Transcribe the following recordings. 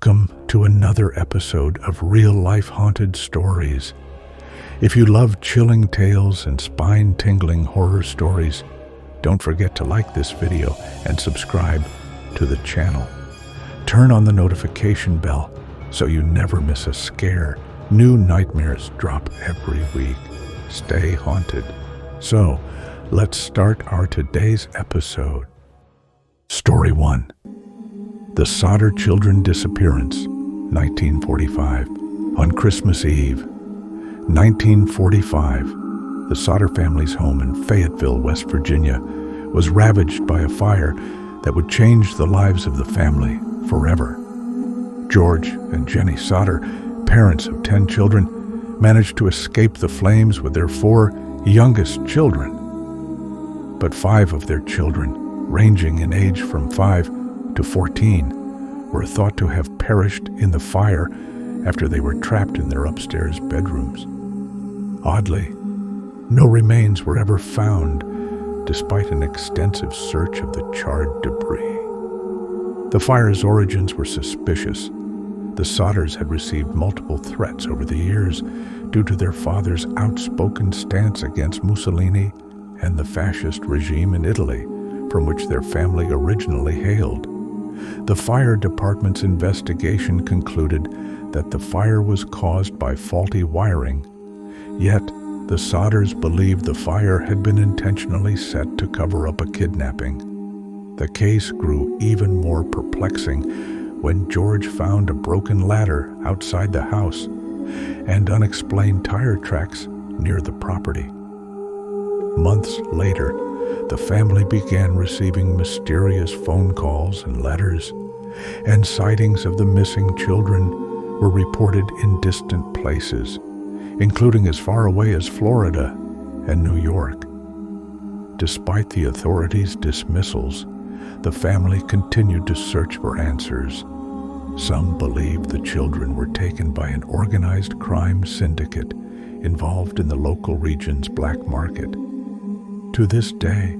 Welcome to another episode of real-life haunted stories. If you love chilling tales and spine-tingling horror stories, don't forget to like this video and subscribe to the channel. Turn on the notification bell so you never miss a scare. New nightmares drop every week. Stay haunted. So, let's start our today's episode. Story 1. The Sodder Children Disappearance, 1945. On Christmas Eve, 1945, the Sodder family's home in Fayetteville, West Virginia, was ravaged by a fire that would change the lives of the family forever. George and Jenny Sodder, parents of 10 children, managed to escape the flames with their 4 youngest children. But 5 of their children, ranging in age from 5 to 14, were thought to have perished in the fire after they were trapped in their upstairs bedrooms. Oddly, no remains were ever found, despite an extensive search of the charred debris. The fire's origins were suspicious. The Sodders had received multiple threats over the years due to their father's outspoken stance against Mussolini and the fascist regime in Italy, from which their family originally hailed. The fire department's investigation concluded that the fire was caused by faulty wiring, yet the Sodders believed the fire had been intentionally set to cover up a kidnapping. The case grew even more perplexing when George found a broken ladder outside the house and unexplained tire tracks near the property. Months later, the family began receiving mysterious phone calls and letters, and sightings of the missing children were reported in distant places, including as far away as Florida and New York. Despite the authorities' dismissals, the family continued to search for answers. Some believed the children were taken by an organized crime syndicate involved in the local region's black market. To this day,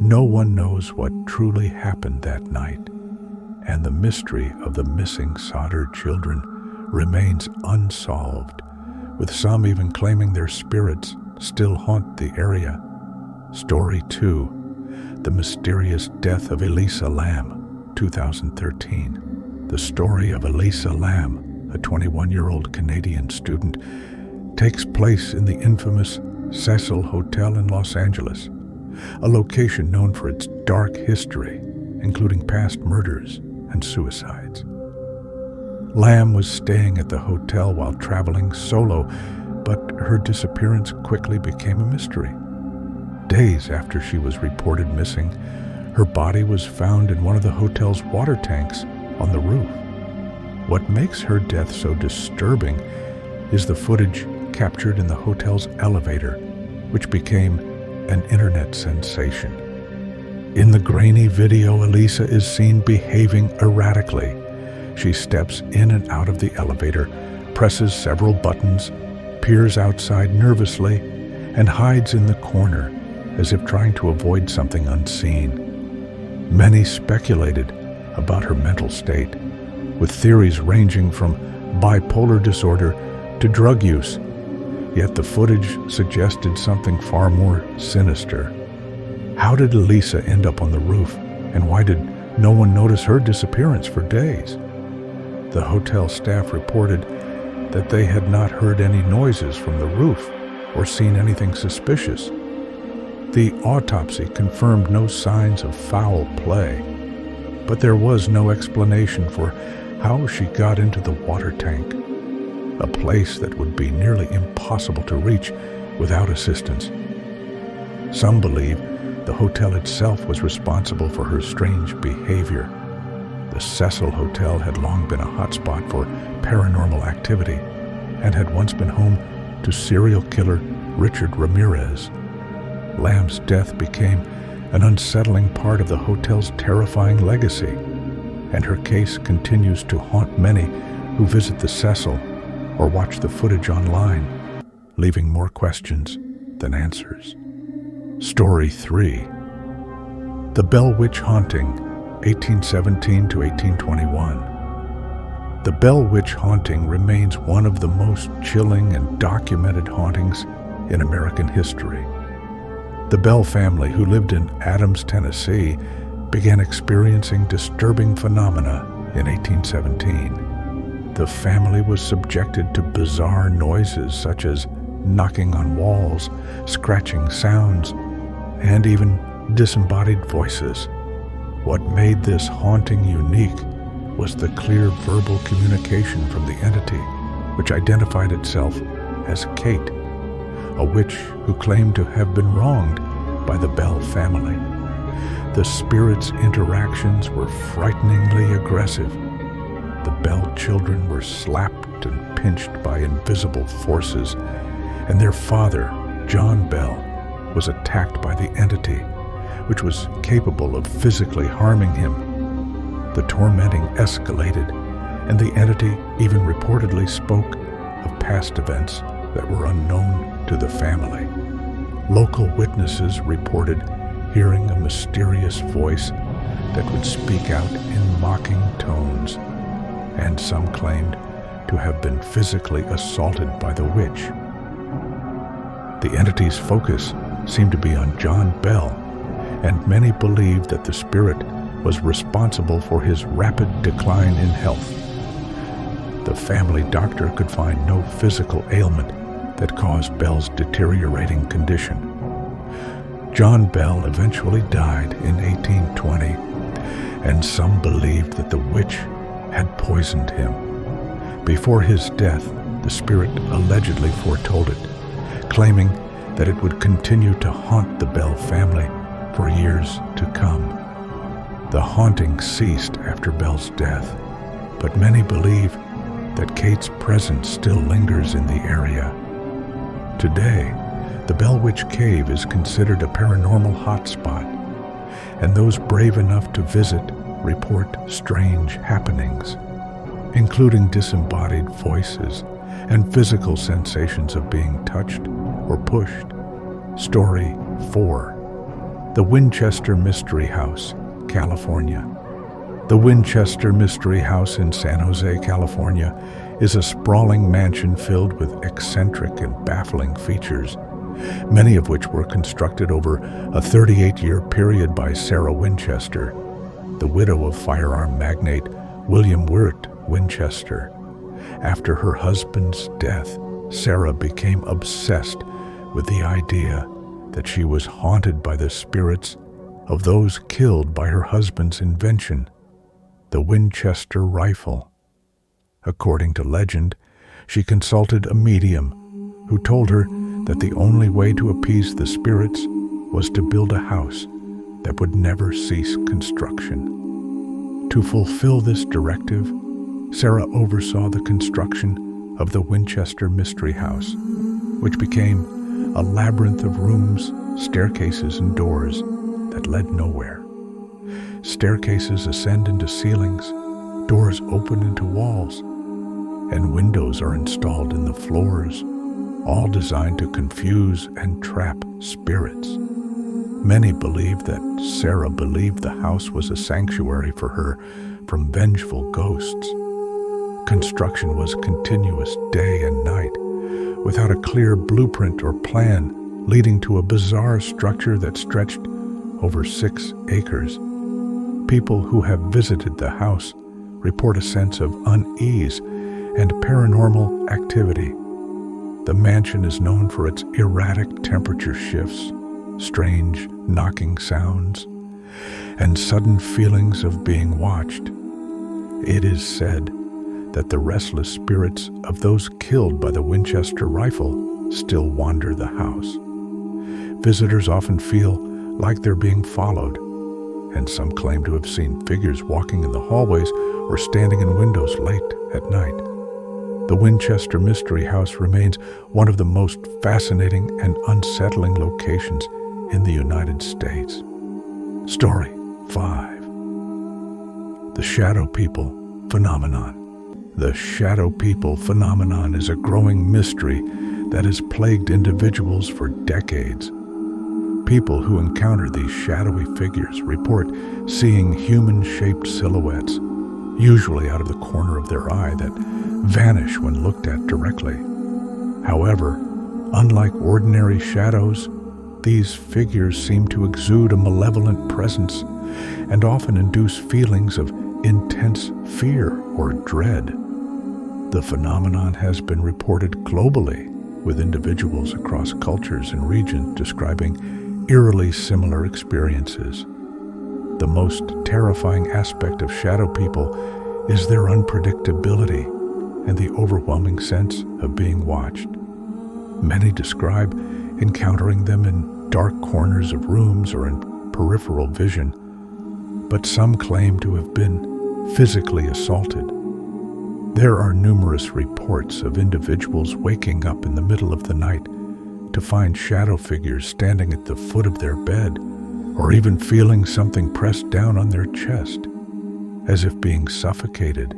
no one knows what truly happened that night, and the mystery of the missing Sodder children remains unsolved, with some even claiming their spirits still haunt the area. Story 2. The Mysterious Death of Elisa Lam, 2013. The story of Elisa Lam, a 21-year-old Canadian student, takes place in the infamous Cecil Hotel in Los Angeles, a location known for its dark history, including past murders and suicides. Lam was staying at the hotel while traveling solo, but her disappearance quickly became a mystery. Days after she was reported missing, her body was found in one of the hotel's water tanks on the roof. What makes her death so disturbing is the footage captured in the hotel's elevator, which became an internet sensation. In the grainy video, Elisa is seen behaving erratically. She steps in and out of the elevator, presses several buttons, peers outside nervously, and hides in the corner as if trying to avoid something unseen. Many speculated about her mental state, with theories ranging from bipolar disorder to drug use. Yet the footage suggested something far more sinister. How did Elisa end up on the roof, and why did no one notice her disappearance for days? The hotel staff reported that they had not heard any noises from the roof or seen anything suspicious. The autopsy confirmed no signs of foul play, but there was no explanation for how she got into the water tank, a place that would be nearly impossible to reach without assistance. Some believe the hotel itself was responsible for her strange behavior. The Cecil Hotel had long been a hotspot for paranormal activity and had once been home to serial killer Richard Ramirez. Lam's death became an unsettling part of the hotel's terrifying legacy, and her case continues to haunt many who visit the Cecil or watch the footage online, leaving more questions than answers. Story 3. The Bell Witch Haunting, 1817 to 1821. The Bell Witch haunting remains one of the most chilling and documented hauntings in American history. The Bell family, who lived in Adams, Tennessee, began experiencing disturbing phenomena in 1817. The family was subjected to bizarre noises such as knocking on walls, scratching sounds, and even disembodied voices. What made this haunting unique was the clear verbal communication from the entity, which identified itself as Kate, a witch who claimed to have been wronged by the Bell family. The spirit's interactions were frighteningly aggressive. The Bell children were slapped and pinched by invisible forces, and their father, John Bell, was attacked by the entity, which was capable of physically harming him. The tormenting escalated, and the entity even reportedly spoke of past events that were unknown to the family. Local witnesses reported hearing a mysterious voice that would speak out in mocking tones, and some claimed to have been physically assaulted by the witch. The entity's focus seemed to be on John Bell, and many believed that the spirit was responsible for his rapid decline in health. The family doctor could find no physical ailment that caused Bell's deteriorating condition. John Bell eventually died in 1820, and some believed that the witch had poisoned him. Before his death, the spirit allegedly foretold it, claiming that it would continue to haunt the Bell family for years to come. The haunting ceased after Bell's death, but many believe that Kate's presence still lingers in the area. Today, the Bell Witch Cave is considered a paranormal hotspot, and those brave enough to visit report strange happenings, including disembodied voices and physical sensations of being touched or pushed. Story 4. The Winchester Mystery House, California. The Winchester Mystery House in San Jose, California, is a sprawling mansion filled with eccentric and baffling features, many of which were constructed over a 38-year period by Sarah Winchester, the widow of firearm magnate William Wirt Winchester. After her husband's death, Sarah became obsessed with the idea that she was haunted by the spirits of those killed by her husband's invention, the Winchester rifle. According to legend, she consulted a medium who told her that the only way to appease the spirits was to build a house that would never cease construction. To fulfill this directive, Sarah oversaw the construction of the Winchester Mystery House, which became a labyrinth of rooms, staircases, and doors that led nowhere. Staircases ascend into ceilings, doors open into walls, and windows are installed in the floors, all designed to confuse and trap spirits. Many believe that Sarah believed the house was a sanctuary for her from vengeful ghosts. Construction was continuous day and night, without a clear blueprint or plan, leading to a bizarre structure that stretched over 6 acres. People who have visited the house report a sense of unease and paranormal activity. The mansion is known for its erratic temperature shifts, strange knocking sounds, and sudden feelings of being watched. It is said that the restless spirits of those killed by the Winchester rifle still wander the house. Visitors often feel like they're being followed, and some claim to have seen figures walking in the hallways or standing in windows late at night. The Winchester Mystery House remains one of the most fascinating and unsettling locations in the United States. Story 5. The Shadow People Phenomenon. The Shadow People phenomenon is a growing mystery that has plagued individuals for decades. People who encounter these shadowy figures report seeing human-shaped silhouettes, usually out of the corner of their eye, that vanish when looked at directly. However, unlike ordinary shadows, these figures seem to exude a malevolent presence and often induce feelings of intense fear or dread. The phenomenon has been reported globally, with individuals across cultures and regions describing eerily similar experiences. The most terrifying aspect of shadow people is their unpredictability and the overwhelming sense of being watched. Many describe encountering them in dark corners of rooms or in peripheral vision, but some claim to have been physically assaulted. There are numerous reports of individuals waking up in the middle of the night to find shadow figures standing at the foot of their bed, or even feeling something pressed down on their chest, as if being suffocated.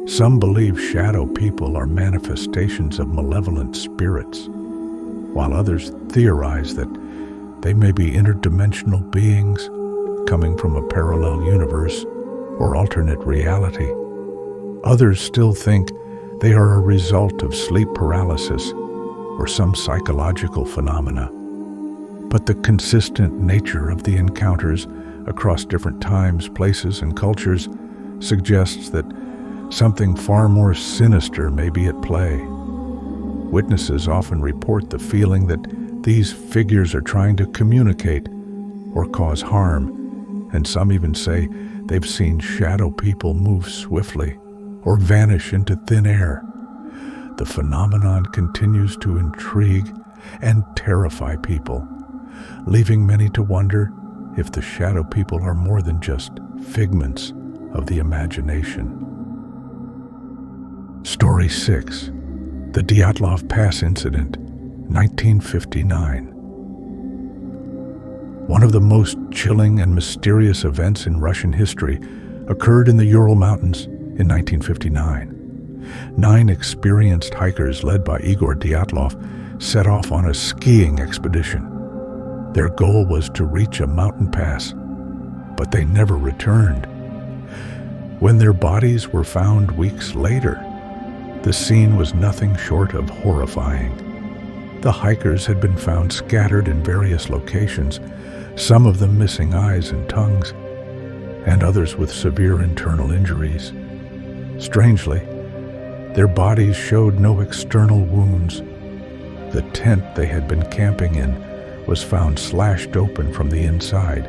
Some believe shadow people are manifestations of malevolent spirits, while others theorize that they may be interdimensional beings coming from a parallel universe or alternate reality. Others still think they are a result of sleep paralysis or some psychological phenomena. But the consistent nature of the encounters across different times, places, and cultures suggests that something far more sinister may be at play. Witnesses often report the feeling that these figures are trying to communicate or cause harm, and some even say they've seen shadow people move swiftly or vanish into thin air. The phenomenon continues to intrigue and terrify people, leaving many to wonder if the shadow people are more than just figments of the imagination. Story 6. The Dyatlov Pass Incident, 1959. One of the most chilling and mysterious events in Russian history occurred in the Ural Mountains in 1959. 9 experienced hikers led by Igor Dyatlov set off on a skiing expedition. Their goal was to reach a mountain pass, but they never returned. When their bodies were found weeks later, the scene was nothing short of horrifying. The hikers had been found scattered in various locations, some of them missing eyes and tongues, and others with severe internal injuries. Strangely, their bodies showed no external wounds. The tent they had been camping in was found slashed open from the inside,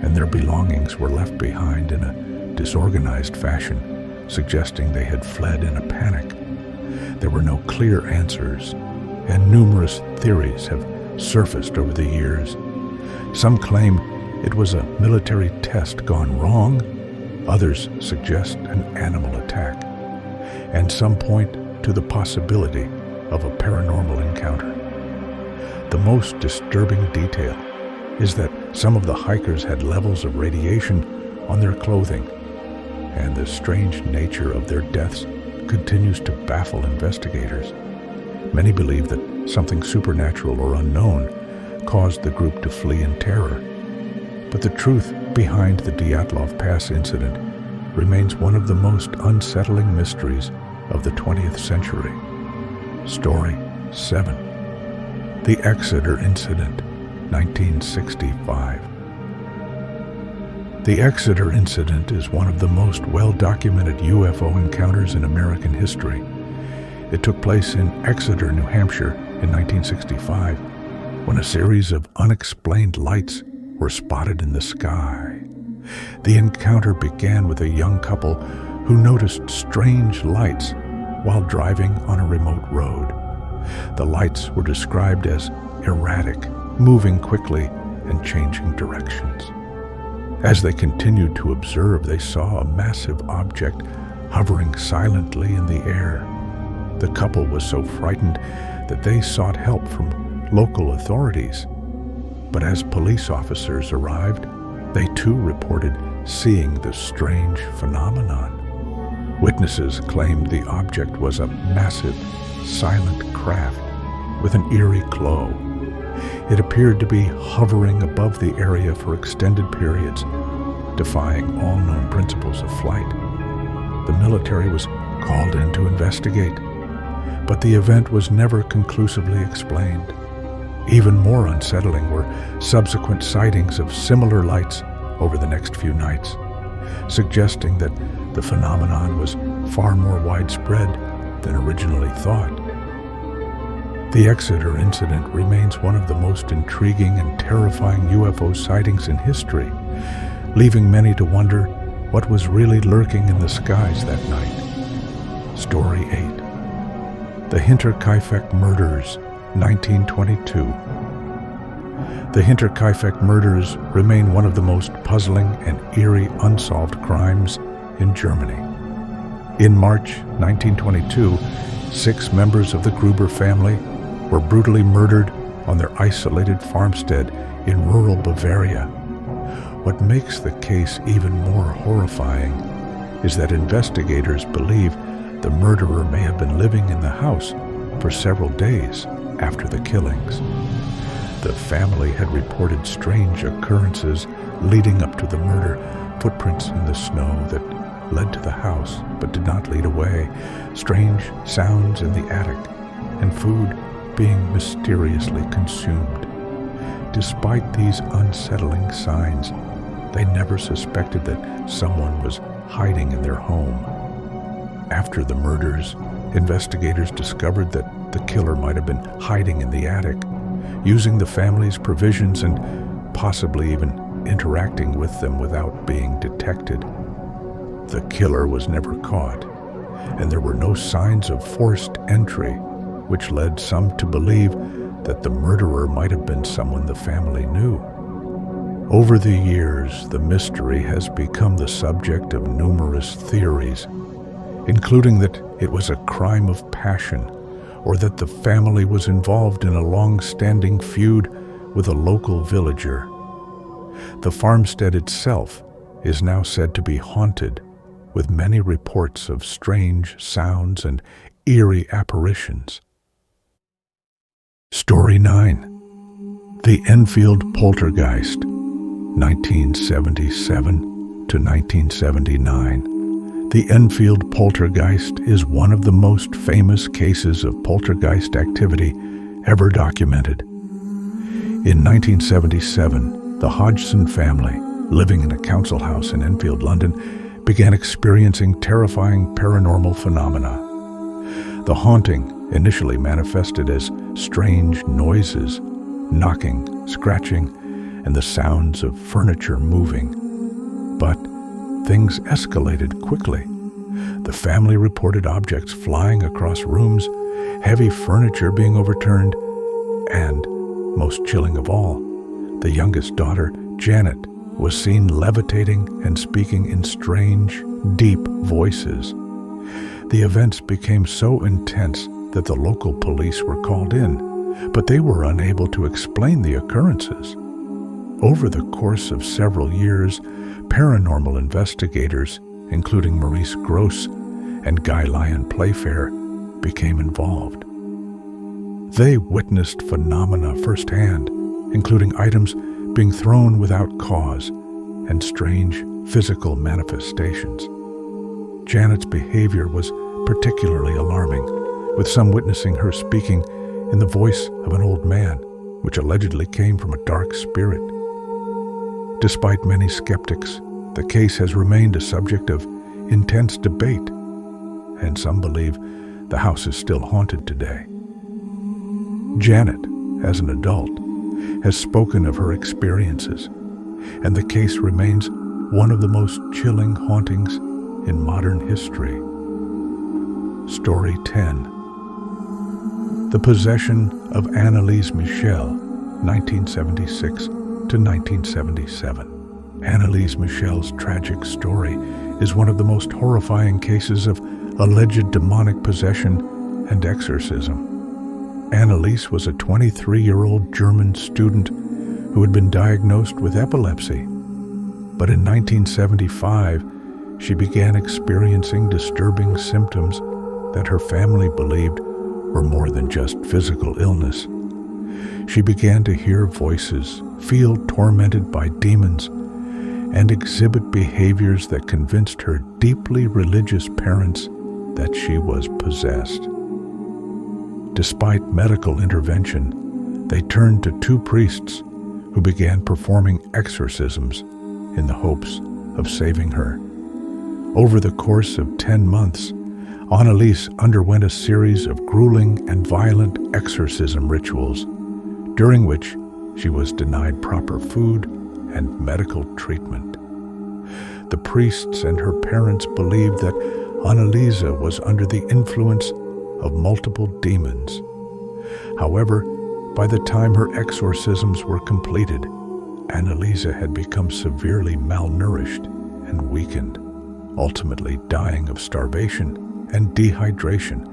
and their belongings were left behind in a disorganized fashion, suggesting they had fled in a panic. There were no clear answers, and numerous theories have surfaced over the years. Some claim it was a military test gone wrong, others suggest an animal attack, and some point to the possibility of a paranormal encounter. The most disturbing detail is that some of the hikers had levels of radiation on their clothing, and the strange nature of their deaths continues to baffle investigators. Many believe that something supernatural or unknown caused the group to flee in terror. But the truth behind the Dyatlov Pass incident remains one of the most unsettling mysteries of the 20th century. Story 7. The Exeter Incident, 1965. The Exeter Incident is one of the most well-documented UFO encounters in American history. It took place in Exeter, New Hampshire in 1965, when a series of unexplained lights were spotted in the sky. The encounter began with a young couple who noticed strange lights while driving on a remote road. The lights were described as erratic, moving quickly and changing directions. As they continued to observe, they saw a massive object hovering silently in the air. The couple was so frightened that they sought help from local authorities. But as police officers arrived, they too reported seeing the strange phenomenon. Witnesses claimed the object was a massive, silent craft with an eerie glow. It appeared to be hovering above the area for extended periods, defying all known principles of flight. the military was called in to investigate, but the event was never conclusively explained. Even more unsettling were subsequent sightings of similar lights over the next few nights, suggesting that the phenomenon was far more widespread than originally thought. The Exeter incident remains one of the most intriguing and terrifying UFO sightings in history, leaving many to wonder what was really lurking in the skies that night. Story 8. The Hinterkaifeck Murders, 1922. The Hinterkaifeck murders remain one of the most puzzling and eerie unsolved crimes in Germany. In March 1922, 6 members of the Gruber family were brutally murdered on their isolated farmstead in rural Bavaria. What makes the case even more horrifying is that investigators believe the murderer may have been living in the house for several days after the killings. The family had reported strange occurrences leading up to the murder, footprints in the snow that led to the house but did not lead away, strange sounds in the attic, and food being mysteriously consumed. Despite these unsettling signs, they never suspected that someone was hiding in their home. After the murders, investigators discovered that the killer might have been hiding in the attic, using the family's provisions and possibly even interacting with them without being detected. The killer was never caught, and there were no signs of forced entry, which led some to believe that the murderer might have been someone the family knew. Over the years, the mystery has become the subject of numerous theories, including that it was a crime of passion, or that the family was involved in a long-standing feud with a local villager. The farmstead itself is now said to be haunted, with many reports of strange sounds and eerie apparitions. Story 9. The Enfield Poltergeist, 1977 to 1979. The Enfield Poltergeist is one of the most famous cases of poltergeist activity ever documented. In 1977, the Hodgson family, living in a council house in Enfield, London, began experiencing terrifying paranormal phenomena. The haunting initially manifested as strange noises, knocking, scratching, and the sounds of furniture moving. But things escalated quickly. The family reported objects flying across rooms, heavy furniture being overturned, and, most chilling of all, the youngest daughter, Janet, was seen levitating and speaking in strange, deep voices. The events became so intense that the local police were called in, but they were unable to explain the occurrences. Over the course of several years, paranormal investigators, including Maurice Grosse and Guy Lyon Playfair, became involved. They witnessed phenomena firsthand, including items being thrown without cause and strange physical manifestations. Janet's behavior was particularly alarming, with some witnessing her speaking in the voice of an old man, which allegedly came from a dark spirit. Despite many skeptics, the case has remained a subject of intense debate, and some believe the house is still haunted today. Janet, as an adult, has spoken of her experiences, and the case remains one of the most chilling hauntings in modern history. Story 10. The Possession of Anneliese Michel, 1976 to 1977. Anneliese Michel's tragic story is one of the most horrifying cases of alleged demonic possession and exorcism. Anneliese was a 23-year-old German student who had been diagnosed with epilepsy. But in 1975, she began experiencing disturbing symptoms that her family believed were more than just physical illness. She began to hear voices, feel tormented by demons, and exhibit behaviors that convinced her deeply religious parents that she was possessed. Despite medical intervention, they turned to two priests who began performing exorcisms in the hopes of saving her. Over the course of 10 months, Annalise underwent a series of grueling and violent exorcism rituals, during which she was denied proper food and medical treatment. The priests and her parents believed that Annalise was under the influence of multiple demons. However, by the time her exorcisms were completed, Annalise had become severely malnourished and weakened, ultimately dying of starvation and dehydration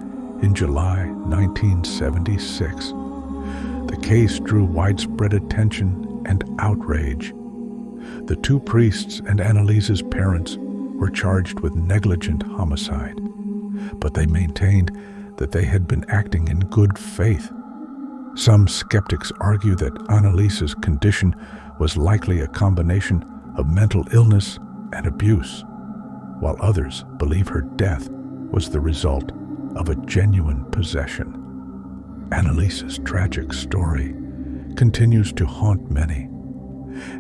in July 1976. The case drew widespread attention and outrage. The two priests and Annalise's parents were charged with negligent homicide, but they maintained that they had been acting in good faith. Some skeptics argue that Annalise's condition was likely a combination of mental illness and abuse, while others believe her death was the result of a genuine possession. Annalise's tragic story continues to haunt many,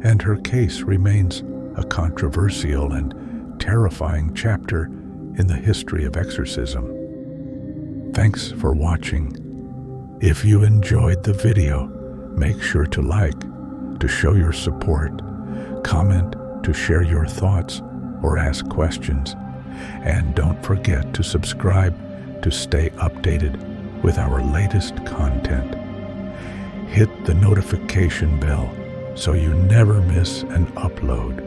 and her case remains a controversial and terrifying chapter in the history of exorcism. Thanks for watching. If you enjoyed the video, make sure to like, to show your support, comment to share your thoughts or ask questions, and don't forget to subscribe to stay updated with our latest content. Hit the notification bell so you never miss an upload.